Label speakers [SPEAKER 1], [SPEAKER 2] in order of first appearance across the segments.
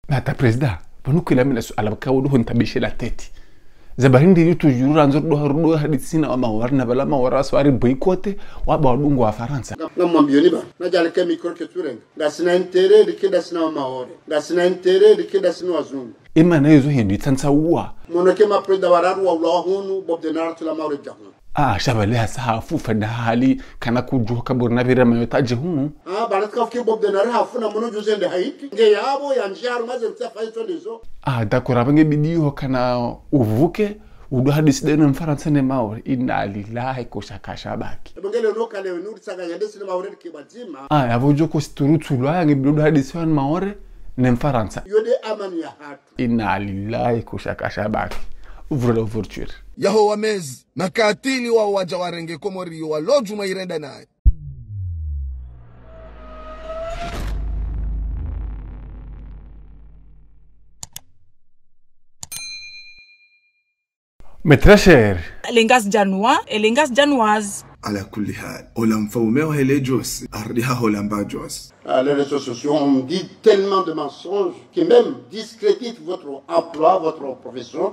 [SPEAKER 1] Bata presida banuko la mina ala bakawo do ntabishe la tete zabarindi yutu jurura nzor do hadisina ama warna bala ma waraso ari boykote waba wadungu wa Faransa
[SPEAKER 2] ngamwambioni ba najale ke mikro ke turenga ngasina intere dikida sina maore ngasina intere dikida sina wazungu
[SPEAKER 1] ima na yezo hindu tsansa uwa
[SPEAKER 2] monoke ma presida wararu wa ulahunu bob de nar tula maore jahun
[SPEAKER 1] shabale hasa fufa da hali kana kujuha kabur bira mayota jehunu
[SPEAKER 2] barat kafke bob de nar hafuna mono juzende haiti nge yabo ya njaru maze mtafaito lezo
[SPEAKER 1] dakora bange bidiyo kana uvuke udo hadisi deno Mfaransa ne maore inna lillahi kushakasha baki
[SPEAKER 2] bangele roka le nuri sanga yadesi ne maore kibatima
[SPEAKER 1] yavojo ko siturutulwa yange bido hadisi wan maore ne Mfaransa
[SPEAKER 2] yode amani ya hatu
[SPEAKER 1] inna lillahi kushakasha baki ouvre l'ouverture
[SPEAKER 3] yaho wamezi makatili wa waja warenge Komoriyo walojuma irenda naye.
[SPEAKER 1] Mais très cher.
[SPEAKER 4] Lengas Janois et Lengas Janoises.
[SPEAKER 3] Ala kulli hal, olamfaumeo hele Jos, ardiha holamba Jos.
[SPEAKER 2] Les réseaux sociaux ont dit tellement de mensonges qui même discréditent votre emploi, votre profession.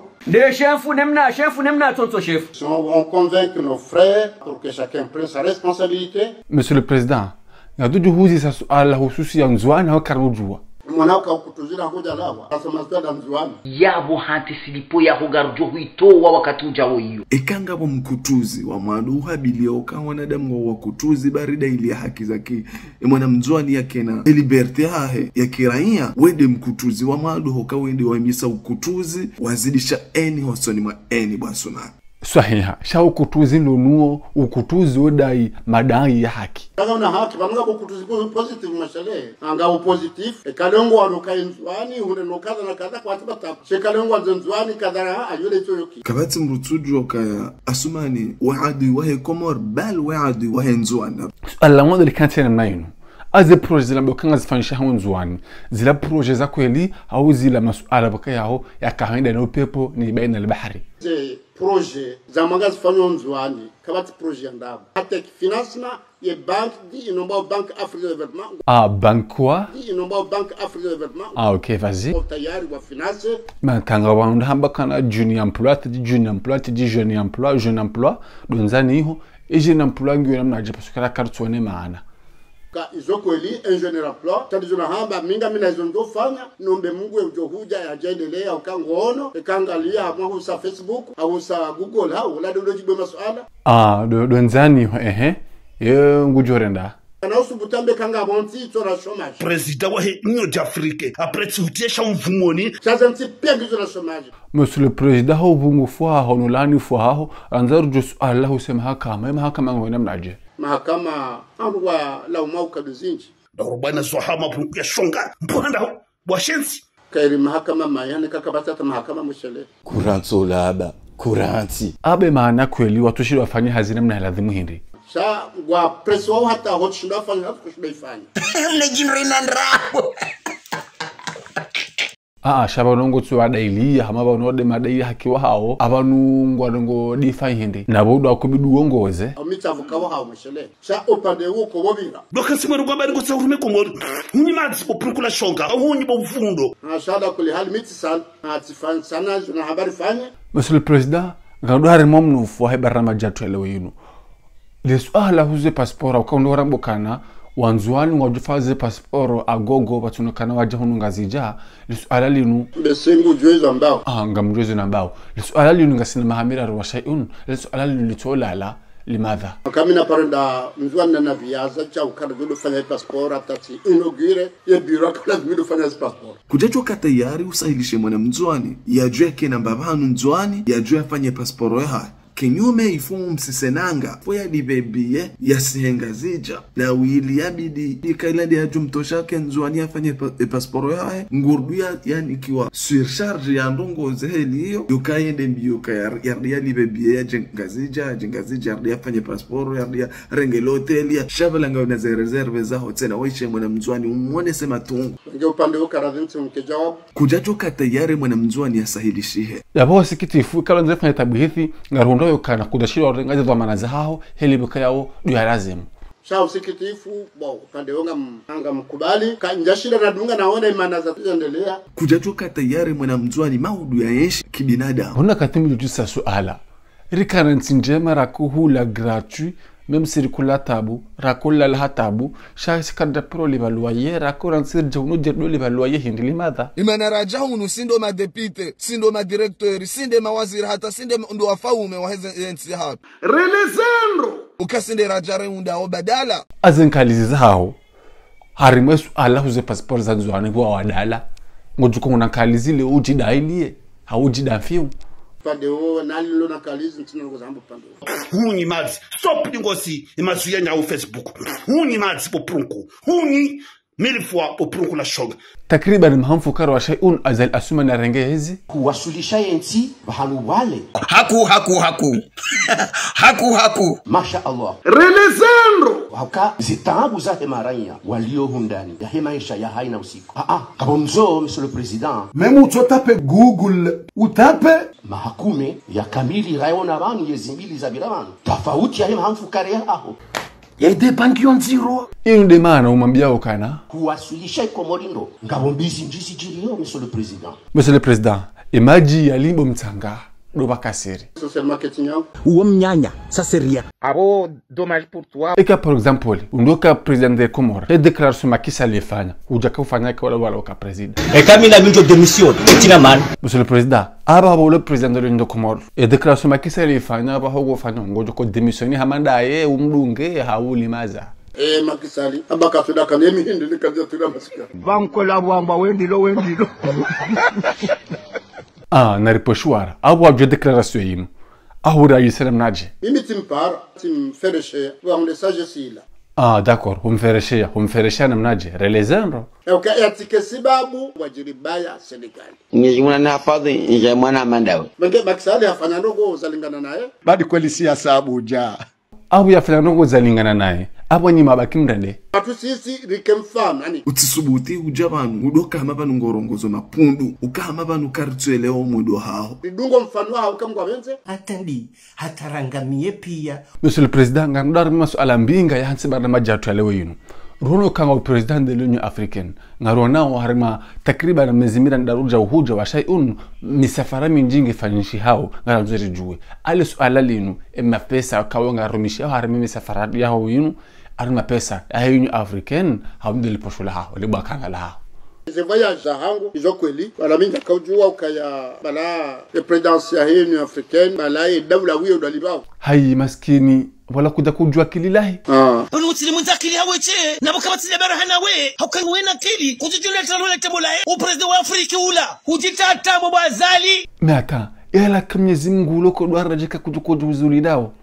[SPEAKER 2] On convainc nos frères pour que chacun prenne sa responsabilité.
[SPEAKER 1] Monsieur le Président, ngaduju huzi sa suala hususi ya Nzwani au Karujua.
[SPEAKER 2] Mwanauka ukutuzila hoja lawa asamazda Nzwani
[SPEAKER 5] yabo hante silipo ya hogarjo huitowa wakati ujao hiyo
[SPEAKER 3] ekanga bo mkutuzi wa mwadu habilio ka wanadamu wa kutuzi barida ili ya haki zake mwana Nzwani yake na liberté hahe ya kiraia wende mkutuzi wa mwadu hoka wende waimisa ukutuzi wazidisha eni hosoni ma eni bwasuna
[SPEAKER 1] sahiha sha ukutuzi lonuo ukutuzi odai madai ya haki
[SPEAKER 2] na haki banga ukutuzi positive mashale anga positive ekalongo waruka Nzwani hune nokaza na kaza kwa tibata shekalongo Nzwani kadara ayule toyoki
[SPEAKER 3] kabati mrutujo kaya asumani waadi wahe Komor bal waadi wahe Nzwani
[SPEAKER 1] Allah mwado likantena mnainu aze proje zila mbokanga zifanisha hao Nzwani zila proje za kweli au zila masuala bakaya hao ya kawaida na upepo ni baina al-bahari
[SPEAKER 2] projet zamanga zifanyo Nzwani kabati projet ndabo hata financement ye bank di inomba bank Afrique de développement
[SPEAKER 1] bank quoi
[SPEAKER 2] di inomba bank Afrique de développement
[SPEAKER 1] ok vas-y
[SPEAKER 2] tayari wa finance
[SPEAKER 1] matanga wanda hamba kana junior emploi ti junior emploi ti jeune emploi donzani hiho jeune emploi ngiyo namna je parce que la carte sonne maana
[SPEAKER 2] ka izokweli ingénieur emploi tadizo na hamba minga mina izondo fanya nombe Mungu ujohuja ya jaendelea ukangono ekangalia mwa sa Facebook au sa Google ha wala doji be masuala
[SPEAKER 1] donzani ngujorenda
[SPEAKER 2] na usubutambe kanga bonti tora chômage
[SPEAKER 6] président wa Union d'Afrique après tsutisha mvumoni
[SPEAKER 2] chaza ntipega tora chômage
[SPEAKER 1] monsieur le président ho bungu fwa honolani fwa ho anzaru jus Allah usema mahakama ngona mnaje
[SPEAKER 2] mahakama angwa la umauka duzinji
[SPEAKER 6] darubana sohama ya shonga mpanda bwashensi
[SPEAKER 2] kairi mahakama mayane kakabata mahakama mushele
[SPEAKER 7] kuranzo laba kuranzi
[SPEAKER 1] abe maana kweli watu wafanye hazina mna lazima hindi
[SPEAKER 2] sa wa preso hata hotshinda fanya kushida ifanya
[SPEAKER 5] mnejinrina ndrapo
[SPEAKER 1] shabanongo tsuwa daily hama banode madai hakiwa hao abanungwa ngo define hindi nabodo akubidu wongoze
[SPEAKER 2] amitavuka wa hao mushele sa opande uko bobira
[SPEAKER 6] lokasimwe rugamba ngo tsarume komori hunyimazi popukula shonga hunyi bovundo
[SPEAKER 2] ashada kuli hal mitisan atifan sana na habari fanya
[SPEAKER 1] monsieur le président ngado hari momnu fo hebarama jatwele yinu lesuala huze passport ukaondora mbokana Wanzwani wajufaze passport agogo batunakana waje hunu ngazija lesuala linu
[SPEAKER 2] besengu jwezo ambao
[SPEAKER 1] ngamjwezo nambao lesuala linu ngasina mahamira rwashayun lesuala linu litolala limadha
[SPEAKER 2] kamina parenda Nzwani na viaza cha ukara do fanya passport atati inaugure ye bureau kana do fanya passport
[SPEAKER 3] kujacho katayari usahilishe mwana Nzwani yajue kena babanu Nzwani yajue afanye passport ya kinyume ifumu msisenanga foya dibebie ya sihenga zija na wili yabidi ikailadi ya jumtosha ke Nzwani afanye pasporo yae ngurduya yani kiwa surcharge ya ndongo zeheli hiyo yukaende mbiyo yardi ya libebie ya jengazija yardi ya afanye pasporo yardi ya rengele hoteli ya shabalanga unaze reserve za hotena waishe mwana Nzwani umwone sema tungu
[SPEAKER 2] nge upande ukaradhinti mkejawabu
[SPEAKER 3] kujacho katayari mwana Nzwani ya sahilishihe
[SPEAKER 1] yabo sikitifu kala nzefanya tabihithi ngarundo yokana kudashira orengaje dhamana zao heli bikayao duya lazim
[SPEAKER 2] sha usikitifu bo upande wangu anga mkubali kanjashida na dunga naona imana za tuendelea
[SPEAKER 3] kujatoka tayari mwana mzwani maudu ya yeshi kibinadamu.
[SPEAKER 1] Huna katimi jusa suala rikaransi njema rakuhula gratuit même si rikula tabu rakula la tabu shasi kada pro li valuaye rakuransi jawnu jeddo li valuaye hindi limadha
[SPEAKER 3] imana rajahunu sindo madepite sindo madirektori sinde mawaziri hata sinde ndo wafaume wa hizi hapa
[SPEAKER 2] relezendo
[SPEAKER 3] ukasinde rajare undao badala
[SPEAKER 1] azinkalizi zao harimwe suala huze passport za nzwani kwa wadala ngojuko unankalizi le ujidailie haujidafiu
[SPEAKER 2] pande wo nalilo nakalizi ntina ngozambo pande
[SPEAKER 6] huni mazi stop ningosi imazuya nyawo Facebook huni mazi poprunku huni milifwa poprunku la shoga
[SPEAKER 1] takriban mhamfukara wa shay'un azal asuma na renge hizi
[SPEAKER 8] kuwasulisha yenti bahalu wale
[SPEAKER 7] haku
[SPEAKER 8] masha Allah
[SPEAKER 2] relezendo
[SPEAKER 8] haka zitabu za hemaranya walio hundani ya maisha ya haina usiku kabonzo monsieur le président
[SPEAKER 2] même utotape Google utape
[SPEAKER 8] mahakume ya kamili rayona banu yezimbili za bilawan tofauti ya mhamfukara aho
[SPEAKER 2] yede bankion zero
[SPEAKER 1] inde maana umambia ukana
[SPEAKER 8] kuwasulisha ikomorindo ngabombizi njisi jiriyo
[SPEAKER 1] monsieur le président imaji ya limbo mtanga do bakasiri
[SPEAKER 2] social marketing yao
[SPEAKER 9] uwo mnyanya ça c'est rien
[SPEAKER 10] abo dommage pour toi
[SPEAKER 1] et par exemple undoka président de Comores et déclaration makisa lefanya ujaka ufanya kwa wala ka président
[SPEAKER 9] et kamina minjo démission etina man
[SPEAKER 1] monsieur le président aba le président de l'Union Comores et déclaration makisa lefanya aba hogo fanya ngojo ko démissionner hamanda ye umdunge hauli maza
[SPEAKER 2] makisali abaka tuda kanemi hindi nikaja tira masika
[SPEAKER 10] banko la bwamba wendilo
[SPEAKER 1] na riposhwara abo ajwe déclaration yinu ahura yiselam naje
[SPEAKER 2] mimi timpara timfereshe wa message sila
[SPEAKER 1] d'accord humfereshia namnaje relezendo
[SPEAKER 2] yatike sababu wajiribaya serikali
[SPEAKER 7] Nijimuna na hafadhi nje mwana mandawe
[SPEAKER 2] bange makisali afanya ndogo zalingana naye
[SPEAKER 10] badi kweli si asabu ja
[SPEAKER 1] abu yafanya ndogo zalingana naye abo nyima bakimrende
[SPEAKER 2] atu sisi rikemfam yani
[SPEAKER 3] utisubuti ujabanu udoka amabanu ngorongozo mapundu ukahama banu kartweleo mudo hao
[SPEAKER 2] ridungo mfano hao kamgwa benze
[SPEAKER 9] atandi hatarangamie pia
[SPEAKER 1] monsieur le président ngandar masuala mbinga ya hansi barna majatu yalewo yinu rono kanga président de l'Union africaine ngarona harima takriban mezimira ndaruja uhuja wa shay'un misafara minjingi fanyishi hao ngaranzeri juwe ale suala linu pesa kawanga rumisha harima misafara yao yinu arma pesa ya Union africaine hamdul poshula hao libakanga la
[SPEAKER 2] ze voyage hangu izokweli wala minga kaujua ukaya bala le présidence ya Union africaine bala e dawla wiyo dalibao
[SPEAKER 1] hayi maskini wala kuda kujua kililahi
[SPEAKER 9] unu utili muzakili haweche nabo kabatile bara hanawe haukanwe na kili kujijuleta role tebola o president wa Afrika ula hujitata bobo azali
[SPEAKER 1] maka ela kamyezi Mungu loko dwarajeka kujukoju uzuri dao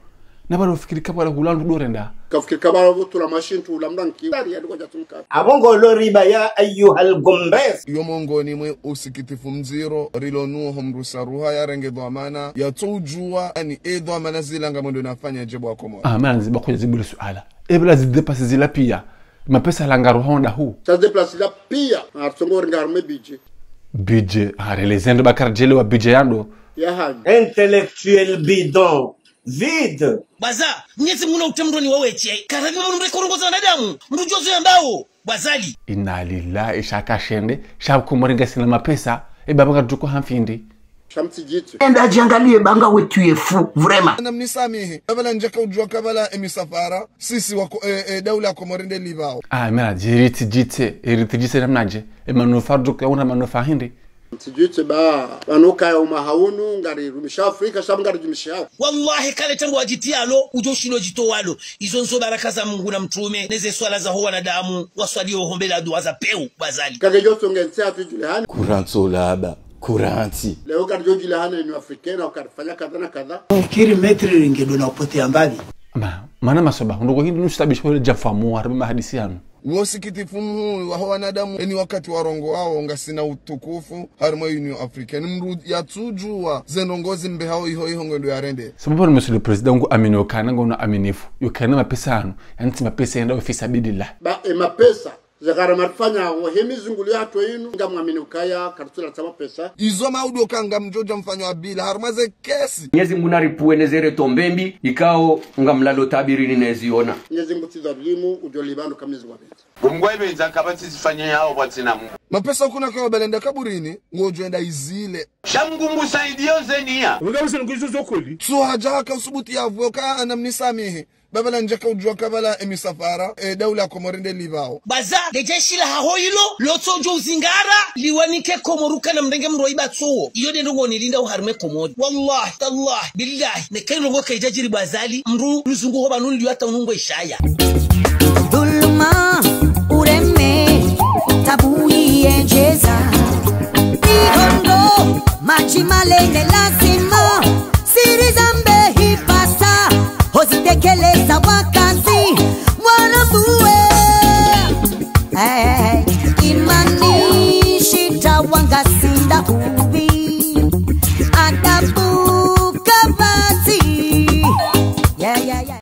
[SPEAKER 1] na bado fikiri kama la hulandu dorenda
[SPEAKER 2] kafikiri kama vutu la machine tu la mdanki dari yadiko jatumka
[SPEAKER 9] abongo lo riba ya ayyuhal gombes
[SPEAKER 3] yomongoni mwe usikitifu mziro rilonu homrusa ruha ya renge dhamana ya tujua ani dhamana zilanga mwendo nafanya jebo wa Komoro
[SPEAKER 1] manzi bakuja zibule suala ebla zidepase zila pia mapesa la honda hu
[SPEAKER 2] ça déplace la pia artongo ngarme
[SPEAKER 1] budget relezendo bakarjele wa budget yando
[SPEAKER 2] ya haji
[SPEAKER 9] intellectuel bidon vide
[SPEAKER 5] baza nyezi muna utemroni waweche karabi munu rekorongoza wanadamu mrujozo ya mbao bazali
[SPEAKER 1] inna lillahi shaka shende shabu moringa sina mapesa baba tuko hamfindi
[SPEAKER 2] shamti jitu
[SPEAKER 9] enda jiangalie banga wetu yefu vraiment
[SPEAKER 3] na mnisamihi kabla njaka ujua kabla emisafara sisi wako dawla ya Komorinde libao
[SPEAKER 1] mera jiriti jite namnaje manufardu kauna manufahindi
[SPEAKER 2] tijite ba banuka ya umahawunu ngari rumisha Afrika shamngari jimisha
[SPEAKER 5] wallahi kale tangu ajitialo ujoshino jitowalo izo nzo baraka za Mungu na mtume neze swala za ho wanadamu waswalio hombela dua za peu bazali
[SPEAKER 2] kage joto ngente atujule hani
[SPEAKER 7] kuranto laba kuranti
[SPEAKER 2] leo kage jojile hani ni Afrika ukafanya kadha
[SPEAKER 9] kiri metri ringedo na upotea mbali
[SPEAKER 1] maana masoba ndoko hindi nustabisho jafamu harbi mahadisi yanu
[SPEAKER 3] wosikitifu mhu wa wanadamu eni wakati warongo wao ngasina utukufu harimo Union Africaine mru yatujua zenongozi mbe hao iho ngondo yarende
[SPEAKER 1] sababu monsieur le président ngo amino kana ngo na aminifu yokana mapesa anu yanti mapesa yenda ofisa bidillah
[SPEAKER 2] ba mapesa zakara marfanya wahemi zunguli hatu inu nga mwamini ukaya kartula tama pesa
[SPEAKER 3] izo maudio kanga mjoja mfanyo wa bila harumaze kesi
[SPEAKER 8] Nyezi Mungu naripuwe nezere tombembi ikao nga mlalo tabiri ni neziona
[SPEAKER 2] Nyezi Mungu tizabirimu ujolibano kamizi wabeti
[SPEAKER 7] Umgwebe nzakabati zifanye yao watina Mungu
[SPEAKER 3] mapesa kuna kwa belenda kaburini ngojoenda izile
[SPEAKER 7] Shamgungu saidio zenia
[SPEAKER 6] Ungabuze nguzo zokoli
[SPEAKER 3] so hajaka usubuti ya voka anamnisamehe babala njaka ujua kabala emisafara daula komorende livao
[SPEAKER 9] baza dejeshi la hahoilo loto jo zingara liwanike komoruka na mrenge mroiba tsuo iyo de ndongo nilinda uharume komodi wallahi tallahi billahi ne kaino ngo kaijajiri bazali mru luzungu hoba nuli yata unungo ishaya
[SPEAKER 11] Dulma ureme tabuyi enjeza ihondo machimalene lazima siri zambe hipasa hozitekeleza wakazi mwana buwe